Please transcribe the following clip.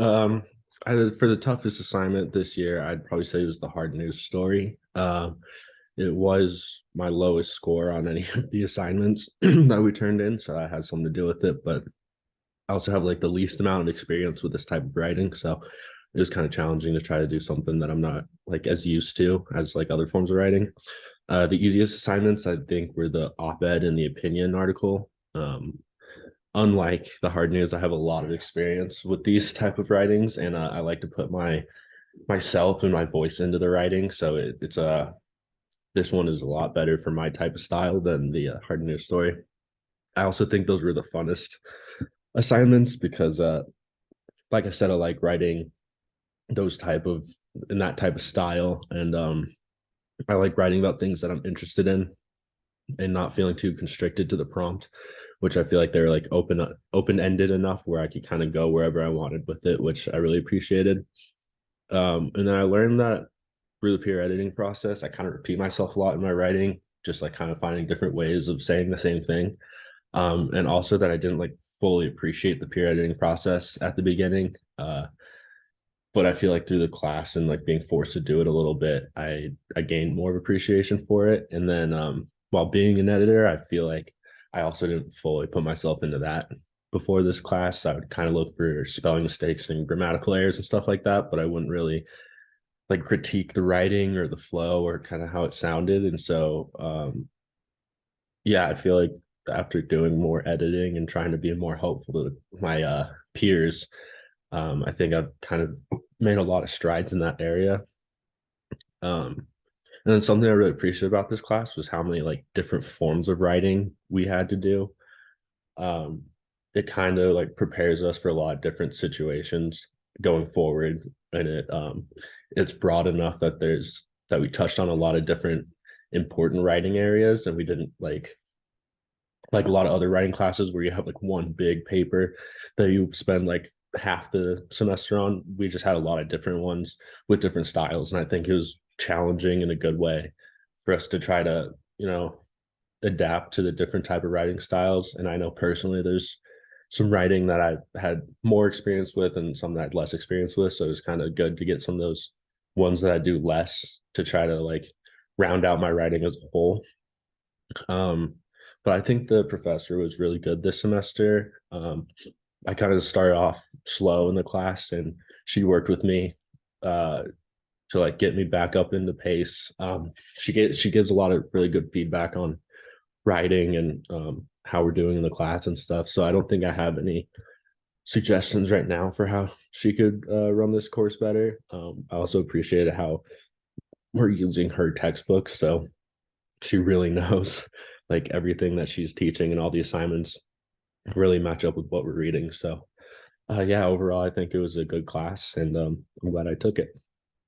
Um, for the toughest assignment this year, I'd probably say it was the hard news story. It was my lowest score on any of the assignments that we turned in, so I had something to do with it. But I also have like the least amount of experience with this type of writing, so it was kind of challenging to try to do something that I'm not like as used to as like other forms of writing. The easiest assignments I think were the op-ed and the opinion article. Unlike the hard news, I have a lot of experience with these type of writings, and I like to put myself and my voice into the writing. So it's a this one is a lot better for my type of style than the hard news story. I also think those were the funnest assignments because, like I said, I like writing those type of in that type of style, and I like writing about things that I'm interested in and not feeling too constricted to the prompt, which I feel like they're like open ended enough where I could kind of go wherever I wanted with it, which I really appreciated. And then I learned that through the peer editing process, I kind of repeat myself a lot in my writing, just like kind of finding different ways of saying the same thing. And also that I didn't like fully appreciate the peer editing process at the beginning. But I feel like through the class and like being forced to do it a little bit, I gained more of appreciation for it. And then while being an editor, I feel like I also didn't fully put myself into that before this class. I would kind of look for spelling mistakes and grammatical errors and stuff like that, but I wouldn't really like critique the writing or the flow or kind of how it sounded. And so yeah, I feel like after doing more editing and trying to be more helpful to my peers, I think I've kind of made a lot of strides in that area. Um, and then something I really appreciate about this class was how many like different forms of writing we had to do. Um, it kind of like prepares us for a lot of different situations going forward, and it's broad enough that we touched on a lot of different important writing areas, and we didn't like a lot of other writing classes where you have like one big paper that you spend like half the semester on. We just had a lot of different ones with different styles, and I think it was challenging in a good way for us to try to adapt to the different type of writing styles. And I know personally there's some writing that I had more experience with and some that I had less experience with, so it was kind of good to get some of those ones that I do less to try to like round out my writing as a whole. um but I think the professor was really good this semester. I kind of started off slow in the class, and she worked with me uh, to like get me back up into pace. She gives a lot of really good feedback on writing and how we're doing in the class and stuff. So I don't think I have any suggestions right now for how she could run this course better. I also appreciated how we're using her textbooks, so she really knows like everything that she's teaching, and all the assignments really match up with what we're reading. So yeah, overall, I think it was a good class, and I'm glad I took it.